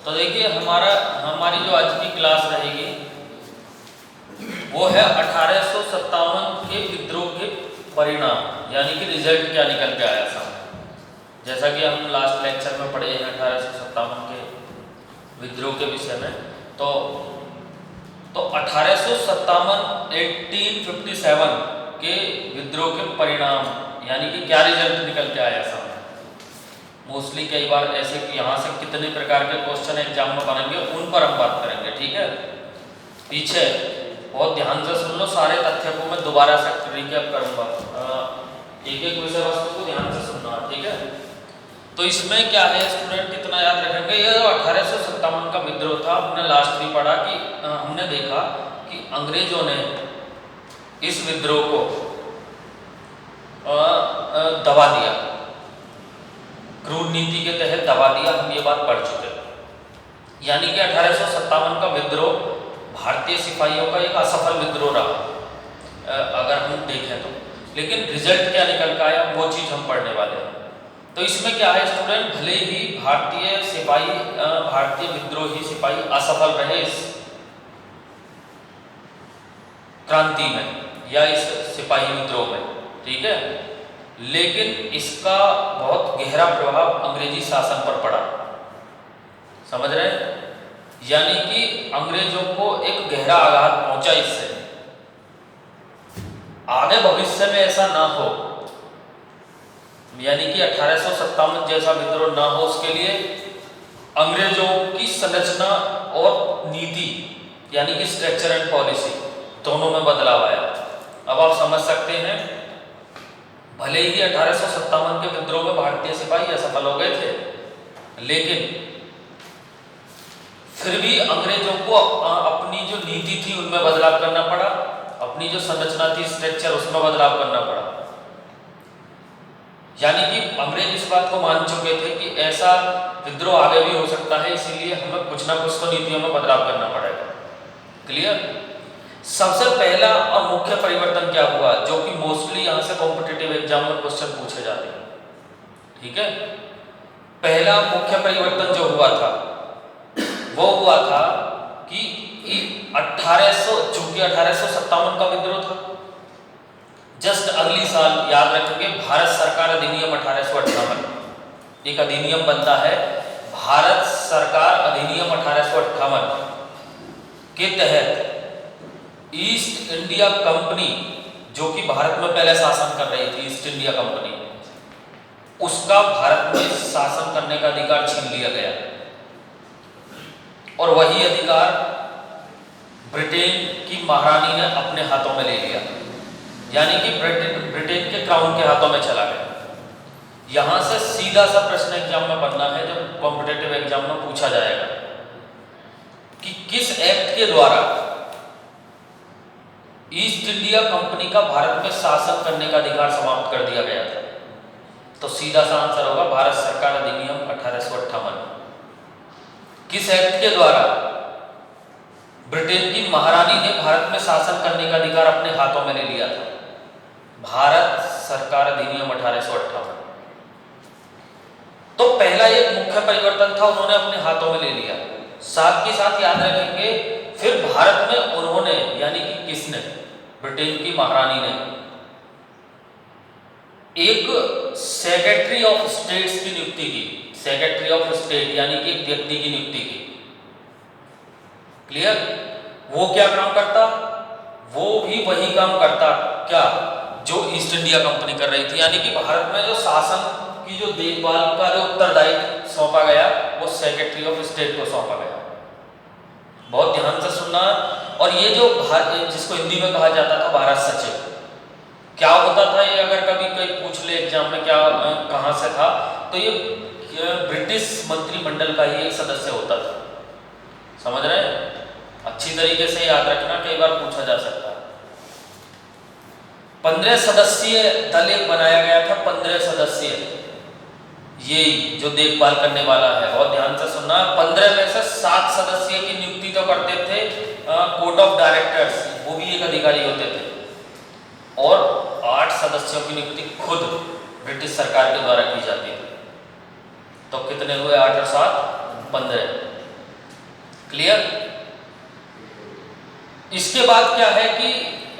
तो देखिए हमारी जो आज की क्लास रहेगी वो है 1857 के विद्रोह के परिणाम, यानी कि रिजल्ट क्या निकल के आया सामने। जैसा कि हम लास्ट लेक्चर में पढ़े हैं 1857 के विद्रोह के विषय में। तो 1857 के विद्रोह के परिणाम यानी कि क्या रिजल्ट निकल के आया सामने। मोस्टली कई बार ऐसे कि यहाँ से कितने प्रकार के क्वेश्चन एग्जाम में बनेंगे उन पर हम बात करेंगे, ठीक है। पीछे बहुत ध्यान से सुन लो, सारे तथ्यों को मैं दोबारा से रिकैप करूंगा, एक एक विषय वस्तु को ध्यान से सुनना, ठीक है। तो इसमें क्या है स्टूडेंट, कितना याद रखेंगे, ये 1857 का विद्रोह था। हमने लास्ट भी पढ़ा कि हमने देखा कि अंग्रेजों ने इस विद्रोह को दबा दिया, क्रूर नीति के तहत दबा दिया। हम ये बात पढ़ चुके हैं। यानी कि 1857 का विद्रोह भारतीय सिपाहियों का एक असफल विद्रोह रहा, अगर हम देखें तो। लेकिन रिजल्ट क्या निकल कर आया वो चीज़ हम पढ़ने वाले हैं। तो इसमें क्या है स्टूडेंट, भले ही भारतीय विद्रोही सिपाही असफल रहे इस क्रांति में या इस सिपाही विद्रोह में, ठीक है, लेकिन इसका बहुत गहरा प्रभाव अंग्रेजी शासन पर पड़ा। समझ रहे हैं? यानी कि अंग्रेजों को एक गहरा आघात पहुंचा इससे। आगे भविष्य में ऐसा ना हो, यानी कि 1857 जैसा विद्रोह ना हो, उसके लिए अंग्रेजों की संरचना और नीति यानी कि स्ट्रक्चर एंड पॉलिसी दोनों में बदलाव आया। अब आप समझ सकते हैं, भले ही 1857 के विद्रोह में भारतीय सिपाही असफल हो गए थे, लेकिन फिर भी अंग्रेजों को अपनी जो नीति थी उनमें बदलाव करना पड़ा, अपनी जो संरचना थी स्ट्रक्चर उसमें बदलाव करना पड़ा। यानी कि अंग्रेज इस बात को मान चुके थे कि ऐसा विद्रोह आगे भी हो सकता है, इसीलिए हमें कुछ ना कुछ तो नीतियों में बदलाव करना पड़ेगा। क्लियर? सबसे पहला और मुख्य परिवर्तन क्या हुआ, जो कि मोस्टली यहाँ से कॉम्पिटिटिव एग्जाम में क्वेश्चन पूछे जाते हैं, ठीक है। पहला मुख्य परिवर्तन जो हुआ था वो हुआ था कि 1857 का विद्रोह था, जस्ट अगली साल याद रखेंगे भारत सरकार अधिनियम 1858, एक अधिनियम बनता है भारत सरकार अधिनियम 1858 के तहत ईस्ट इंडिया कंपनी, जो कि भारत में पहले शासन कर रही थी, ईस्ट इंडिया कंपनी, उसका भारत में शासन करने का अधिकार छीन लिया गया और वही अधिकार ब्रिटेन की महारानी ने अपने हाथों में ले लिया। यानी कि ब्रिटेन के क्राउन के हाथों में चला गया। यहां से सीधा सा प्रश्न एग्जाम में बनना है, जो कॉम्पिटिटिव एग्जाम में पूछा जाएगा कि किस एक्ट के द्वारा ईस्ट इंडिया कंपनी का भारत में शासन करने का अधिकार समाप्त कर दिया गया था। तो सीधा सा आंसर होगा भारत सरकार अधिनियम 1858। किस एक्ट के द्वारा ब्रिटेन की महारानी ने भारत में शासन करने का अधिकार अपने हाथों में ले लिया था? भारत सरकार अधिनियम 1858। तो पहला एक मुख्य परिवर्तन था, उन्होंने अपने हाथों में ले लिया। साथ के साथ याद रखेंगे फिर भारत में उन्होंने, यानी कि किसने, ब्रिटेन की महारानी ने एक सेक्रेटरी ऑफ स्टेट्स की नियुक्ति की। सेक्रेटरी ऑफ स्टेट यानी कि एक व्यक्ति की नियुक्ति की। क्लियर? वो क्या काम करता? वो भी वही काम करता क्या जो ईस्ट इंडिया कंपनी कर रही थी। यानी कि भारत में जो शासन की जो देखभाल का जो उत्तरदायित्व सौंपा गया वो सेक्रेटरी ऑफ स्टेट को सौंपा गया। बहुत ध्यान से सुनना। और ये जो जिसको हिंदी में कहा जाता था भारत सचिव, क्या होता था ये, अगर कभी कोई पूछ ले एग्जाम में क्या कहाँ से था, तो ये ब्रिटिश मंत्रिमंडल का ही एक सदस्य होता था। समझ रहे हैं? अच्छी तरीके से याद रखना, कई बार पूछा जा सकता है। 15 सदस्यीय दल एक बनाया गया था, 15 सदस्यीय, ये जो देखभाल करने वाला है। बहुत ध्यान से सुनना। 15 में से 7 सदस्यों की नियुक्ति तो करते थे कोर्ट ऑफ डायरेक्टर्स, वो भी एक अधिकारी होते थे, और 8 सदस्यों की नियुक्ति खुद ब्रिटिश सरकार के द्वारा की जाती थी। तो कितने हुए? 8 और 7 15। क्लियर। इसके बाद क्या है कि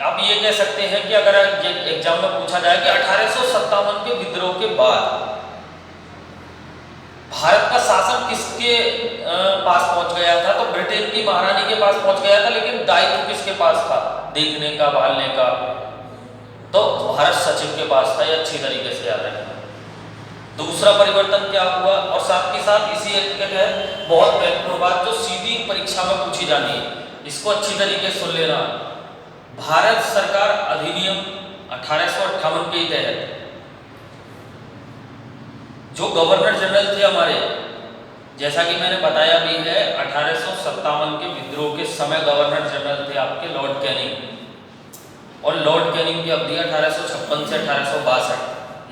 आप ये कह सकते हैं कि अगर एग्जाम में पूछा जाए कि 1857 के विद्रोह के बाद भारत का शासन किसके पास पहुंच गया था, तो ब्रिटेन की महारानी के पास पहुंच गया था, लेकिन दायित्व किसके पास था, देखने का, भालने का, तो भारत सचिव के पास था। ये अच्छी तरीके से याद रखना। दूसरा परिवर्तन क्या हुआ, और साथ के साथ इसी एक्ट के तहत बहुत महत्वपूर्ण बात जो सीधी परीक्षा में पूछी जानी है, इसको अच्छी तरीके से सुन लेना। भारत सरकार अधिनियम 1858 के तहत जो गवर्नर जनरल थे हमारे, जैसा कि मैंने बताया भी है, 1857 के विद्रोह के समय गवर्नर जनरल थे आपके लॉर्ड कैनिंग, और लॉर्ड कैनिंग की अवधि 1856 से 1862,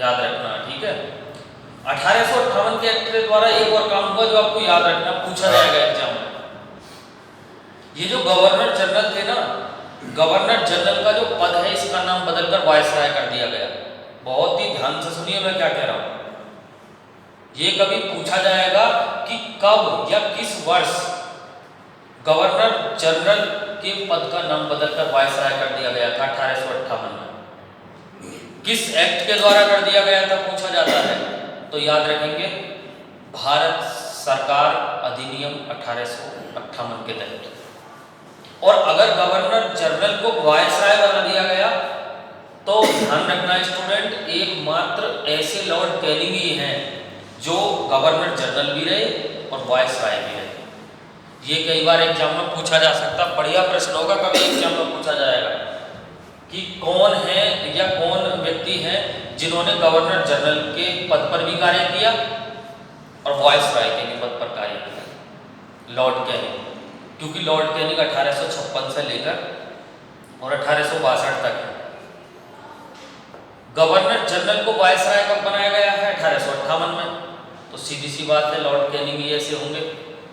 याद रखना, ठीक है। 1858 के एक्ट के द्वारा एक और काम हुआ जो आपको याद रखना, पूछा जाएगा एग्जाम में। ये जो गवर्नर जनरल थे ना, गवर्नर जनरल का जो पद है इसका नाम बदलकर वायसराय कर दिया गया। बहुत ही ध्यान से सुनिए मैं क्या कह रहा हूं। ये कभी पूछा जाएगा कि कब या किस वर्ष गवर्नर जनरल के पद का नाम बदलकर वायसराय कर दिया गया था 1858 में, किस एक्ट के द्वारा कर दिया गया था पूछा जाता है, तो याद रखेंगे भारत सरकार अधिनियम 1858 के तहत। और अगर गवर्नर जनरल को वायसराय बना दिया गया तो ध्यान रखना स्टूडेंट, एकमात्र ऐसे लॉर्ड कैनिंग ही हैं जो गवर्नर जनरल भी रहे और वायसराय भी रहे। ये कई बार एग्जाम में पूछा जा सकता, बढ़िया प्रश्न होगा, कभी एग्जाम में पूछा जाएगा कि कौन है या कौन व्यक्ति हैं जिन्होंने गवर्नर जनरल के पद पर भी कार्य किया और वायसराय के भी पद पर कार्य किया। लॉर्ड कैनिंग, क्योंकि लॉर्ड कैनिंग 1856 से लेकर और 1862 तक है। गवर्नर जनरल को वायसराय कब बनाया गया है, 1858 में। तो सीधी सी बात है, लॉर्ड कैनिंग ही ऐसे होंगे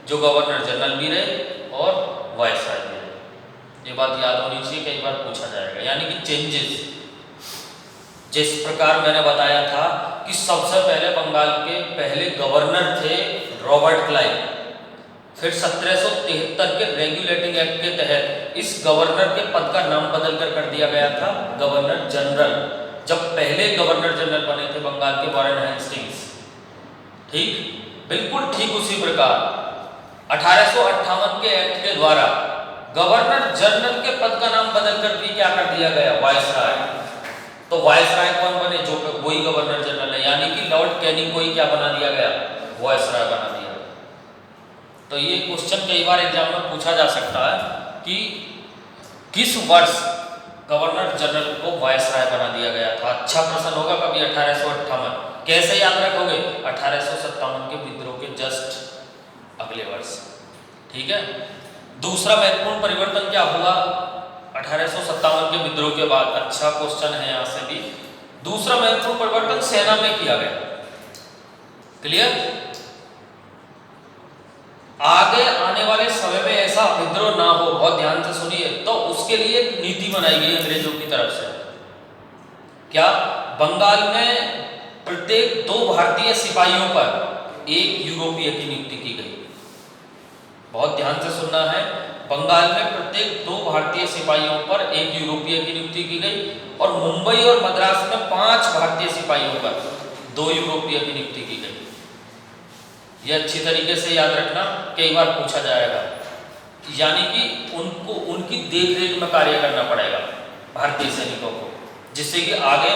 जो गवर्नर जनरल भी रहे और वायसराय भी रहे। ये बात याद होनी चाहिए, कई बार पूछा जाएगा। यानी कि चेंजेस, जिस प्रकार मैंने बताया था कि सबसे पहले बंगाल के पहले गवर्नर थे रॉबर्ट क्लाइव, फिर 1773 के रेगुलेटिंग एक्ट के तहत इस गवर्नर के पद का नाम बदलकर कर दिया गया था गवर्नर जनरल, जब पहले गवर्नर जनरल बने थे बंगाल के वॉरेन हेस्टिंग्स। ठीक, बिल्कुल ठीक उसी प्रकार 1858 के एक्ट के द्वारा गवर्नर जनरल के पद का नाम बदलकर भी क्या कर दिया गया, वायसराय। तो वायसराय कौन बने, जो वही गवर्नर जनरल है, यानी कि लॉर्ड कैनिंग को ही क्या बना दिया गया, वायसराय बना दिया। तो ये क्वेश्चन कई बार एग्जाम में पूछा जा सकता है कि किस वर्ष गवर्नर जनरल को वायसराय बना दिया गया था। अच्छा प्रश्न होगा कभी 1858, कैसे याद रखोगे, 1857 के विद्रोह के जस्ट अगले वर्ष। ठीक है। दूसरा महत्वपूर्ण परिवर्तन क्या हुआ 1857 के विद्रोह के बाद, अच्छा क्वेश्चन है यहाँ से भी। दूसरा महत्वपूर्ण परिवर्तन सेना में किया गया। क्लियर। आगे आने वाले समय में ऐसा विद्रोह ना हो, बहुत ध्यान से सुनिए, तो उसके लिए नीति बनाई गई अंग्रेजों की तरफ से। क्या, बंगाल में प्रत्येक 2 भारतीय सिपाहियों पर 1 यूरोपीय की नियुक्ति की गई। बहुत ध्यान से सुनना है, बंगाल में प्रत्येक 2 भारतीय सिपाहियों पर 1 यूरोपीय की नियुक्ति की गई, और मुंबई और मद्रास में 5 भारतीय सिपाहियों पर 2 यूरोपीय की नियुक्ति की गई। यह अच्छी तरीके से याद रखना, कई बार पूछा जाएगा। यानी कि उनको उनकी देखरेख में कार्य करना पड़ेगा भारतीय सैनिकों को, जिससे कि आगे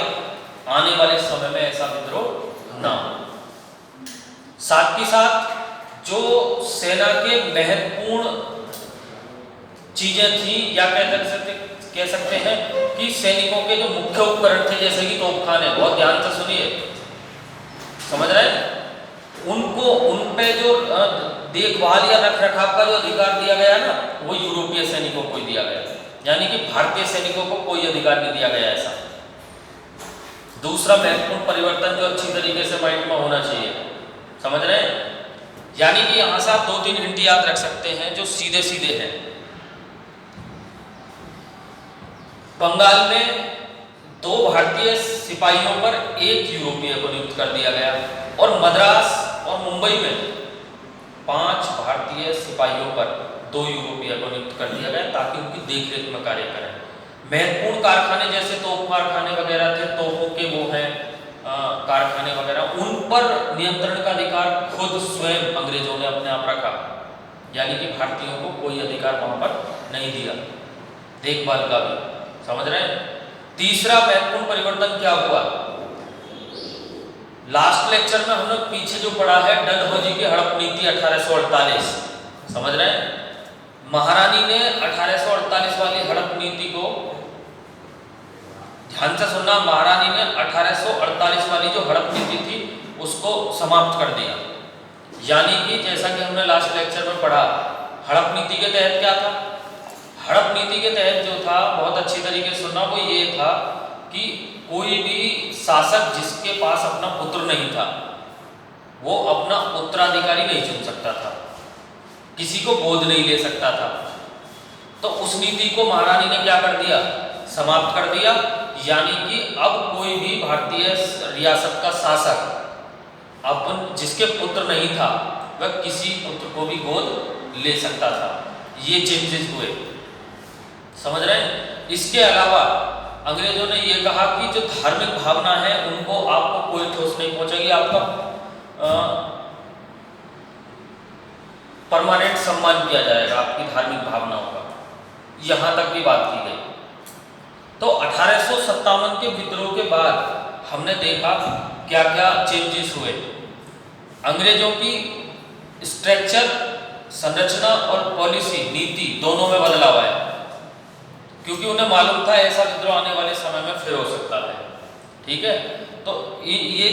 आने वाले समय में ऐसा विद्रोह ना हो। साथ ही साथ जो सेना के महत्वपूर्ण चीजें थी, या कह सकते हैं कि सैनिकों के जो मुख्य उपकरण थे, जैसे कि तोपखाने, बहुत ध्यान से सुनिए, समझ रहे हैं, उनको उन पे जो देखभाल या रखरखाव का जो अधिकार दिया गया ना, वो यूरोपीय सैनिकों को दिया गया। यानी कि भारतीय सैनिकों को कोई अधिकार नहीं दिया गया ऐसा। दूसरा महत्वपूर्ण परिवर्तन जो अच्छी तरीके से माइंड में होना चाहिए, समझ रहे हैं। यानी कि यहां से आप 2-3 हिंट याद रख सकते हैं जो सीधे सीधे हैं। बंगाल में 2 भारतीय सिपाहियों पर 1 यूरोपीय को नियुक्त कर दिया गया, और मद्रास और मुंबई में 5 भारतीय सिपाहियों पर 2 यूरोपीय को नियुक्त कर दिया गया ताकि उनकी देखरेख में कार्य करें। महत्वपूर्ण कारखाने जैसे तोप कारखाने वगैरह थे, तोपों के वो हैं कारखाने वगैरह, उन पर नियंत्रण का अधिकार खुद स्वयं अंग्रेजों ने अपने आप रखा, यानी कि भारतीयों को कोई अधिकार वहां पर नहीं दिया देखभाल का भी। समझ रहे हैं? तीसरा महत्वपूर्ण परिवर्तन क्या हुआ? लास्ट लेक्चर में हमने पीछे जो पढ़ा है डलहौजी की हड़प नीति 1848, समझ रहे हैं? महारानी ने 1848 वाली हड़प नीति को, ध्यान से सुनना, महारानी ने 1848 वाली जो हड़प नीति थी उसको समाप्त कर दिया। यानी कि जैसा कि हमने लास्ट लेक्चर में पढ़ा, हड़प नीति के तहत क्या था? हड़प नीति के तहत जो था, बहुत अच्छी तरीके से सुनना, वो ये था कि कोई भी शासक जिसके पास अपना पुत्र नहीं था वो अपना उत्तराधिकारी नहीं चुन सकता था, किसी को गोद नहीं ले सकता था। तो उस नीति को महारानी ने क्या कर दिया? समाप्त कर दिया। यानी कि अब कोई भी भारतीय रियासत का शासक अपन जिसके पुत्र नहीं था वह किसी पुत्र को भी गोद ले सकता था। ये चेंजेस हुए, समझ रहे हैं? इसके अलावा अंग्रेजों ने ये कहा कि जो धार्मिक भावना है उनको आपको कोई ठोस नहीं पहुंचेगी, आपका परमानेंट सम्मान किया जाएगा आपकी धार्मिक भावनाओं का, यहां तक भी बात की गई। तो 1857 के विद्रोह के बाद हमने देखा क्या क्या चेंजेस हुए। अंग्रेजों की स्ट्रक्चर, संरचना और पॉलिसी, नीति दोनों में बदलाव आया, क्योंकि उन्हें मालूम था ऐसा विद्रोह आने वाले समय में फिर हो सकता है। ठीक है, तो ये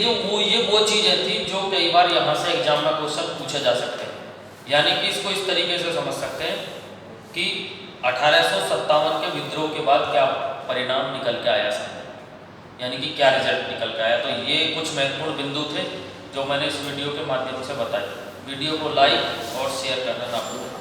वो चीजें थी जो कई बार यहाँ से एग्जाम में क्वेश्चन पूछे जा सकते हैं। यानी कि इसको इस तरीके से समझ सकते हैं कि 1857 के विद्रोह के बाद क्या परिणाम निकल के आया सामने, यानी कि क्या रिजल्ट निकल के आया। तो ये कुछ महत्वपूर्ण बिंदु थे जो मैंने इस वीडियो के माध्यम से बताए। वीडियो को लाइक और शेयर करना ना भूलें।